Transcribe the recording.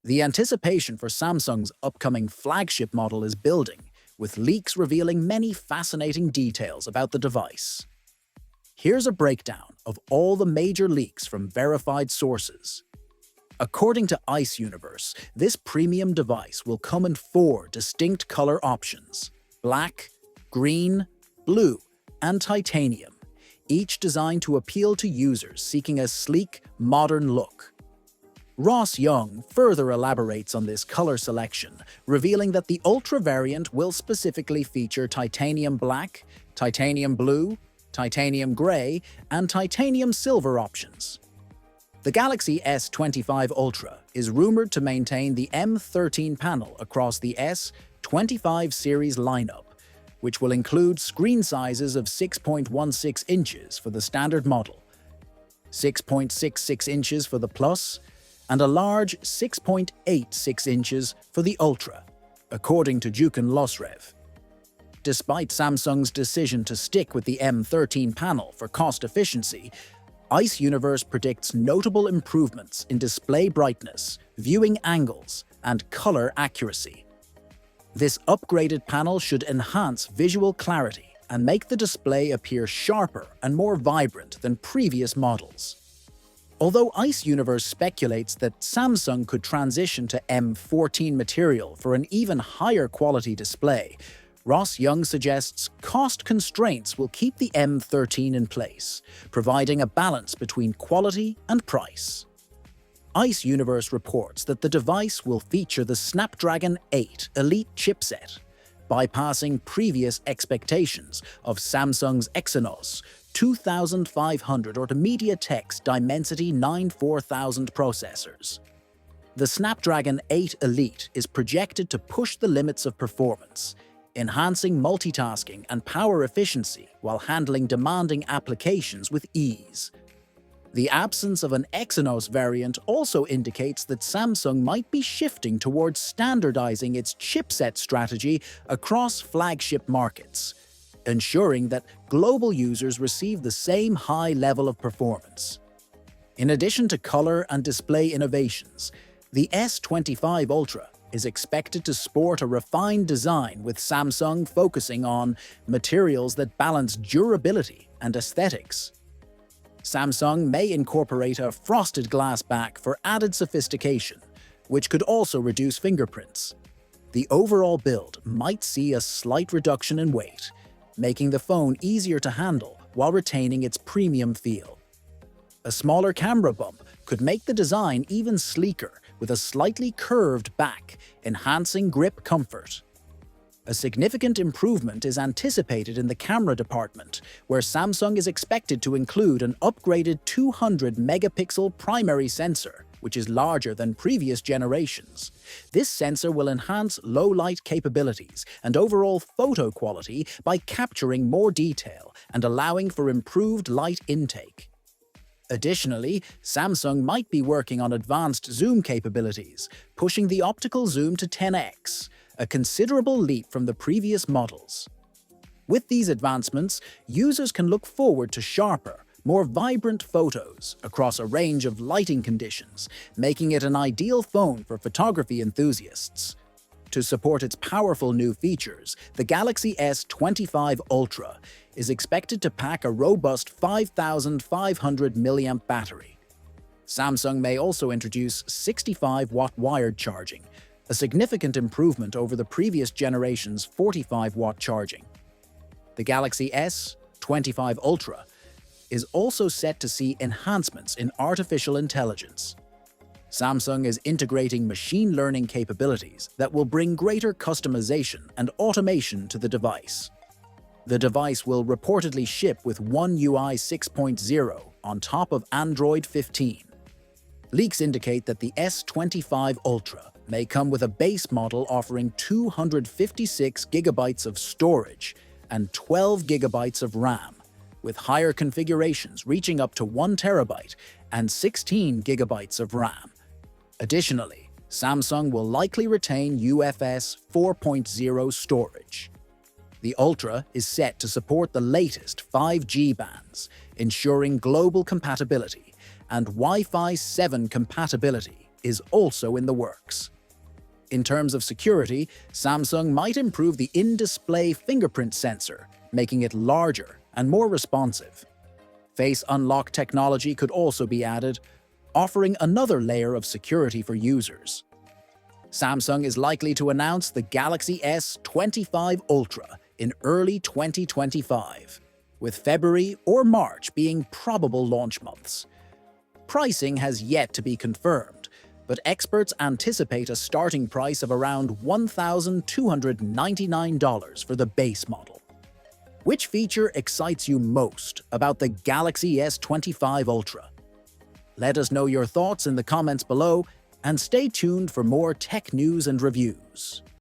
The anticipation for Samsung's upcoming flagship model is building, with leaks revealing many fascinating details about the device. Here's a breakdown of all the major leaks from verified sources. According to Ice Universe, this premium device will come in 4 distinct color options: black, green, blue, and titanium, each designed to appeal to users seeking a sleek, modern look. Ross Young further elaborates on this color selection, revealing that the Ultra variant will specifically feature titanium black, titanium blue, titanium gray, and titanium silver options. The Galaxy S25 Ultra is rumored to maintain the M13 panel across the S25 series lineup, which will include screen sizes of 6.16 inches for the standard model, 6.66 inches for the Plus, and a large 6.86 inches for the Ultra, according to Jukin Losrev. Despite Samsung's decision to stick with the M13 panel for cost efficiency, Ice Universe predicts notable improvements in display brightness, viewing angles, and color accuracy. This upgraded panel should enhance visual clarity and make the display appear sharper and more vibrant than previous models. Although Ice Universe speculates that Samsung could transition to M14 material for an even higher quality display, Ross Young suggests cost constraints will keep the M13 in place, providing a balance between quality and price. Ice Universe reports that the device will feature the Snapdragon 8 Elite chipset, bypassing previous expectations of Samsung's Exynos 2500 or MediaTek's Dimensity 94000 processors. The Snapdragon 8 Elite is projected to push the limits of performance, enhancing multitasking and power efficiency while handling demanding applications with ease. The absence of an Exynos variant also indicates that Samsung might be shifting towards standardizing its chipset strategy across flagship markets, ensuring that global users receive the same high level of performance. In addition to color and display innovations, the S25 Ultra is expected to sport a refined design, with Samsung focusing on materials that balance durability and aesthetics. Samsung may incorporate a frosted glass back for added sophistication, which could also reduce fingerprints. The overall build might see a slight reduction in weight, making the phone easier to handle while retaining its premium feel. A smaller camera bump could make the design even sleeker, with a slightly curved back, enhancing grip comfort. A significant improvement is anticipated in the camera department, where Samsung is expected to include an upgraded 200-megapixel primary sensor, which is larger than previous generations. This sensor will enhance low-light capabilities and overall photo quality by capturing more detail and allowing for improved light intake. Additionally, Samsung might be working on advanced zoom capabilities, pushing the optical zoom to 10x, a considerable leap from the previous models. With these advancements, users can look forward to sharper, more vibrant photos across a range of lighting conditions, making it an ideal phone for photography enthusiasts. To support its powerful new features, the Galaxy S25 Ultra is expected to pack a robust 5,500 mAh battery. Samsung may also introduce 65-watt wired charging, a significant improvement over the previous generation's 45-watt charging. The Galaxy S25 Ultra is also set to see enhancements in artificial intelligence. Samsung is integrating machine learning capabilities that will bring greater customization and automation to the device. The device will reportedly ship with One UI 6.0 on top of Android 15. Leaks indicate that the S25 Ultra may come with a base model offering 256 GB of storage and 12 GB of RAM, with higher configurations reaching up to 1 TB and 16 GB of RAM. Additionally, Samsung will likely retain UFS 4.0 storage. The Ultra is set to support the latest 5G bands, ensuring global compatibility, and Wi-Fi 7 compatibility is also in the works. In terms of security, Samsung might improve the in-display fingerprint sensor, making it larger and more responsive. Face unlock technology could also be added, offering another layer of security for users. Samsung is likely to announce the Galaxy S25 Ultra in early 2025, with February or March being probable launch months. Pricing has yet to be confirmed, but experts anticipate a starting price of around $1,299 for the base model. Which feature excites you most about the Galaxy S25 Ultra? Let us know your thoughts in the comments below, and stay tuned for more tech news and reviews.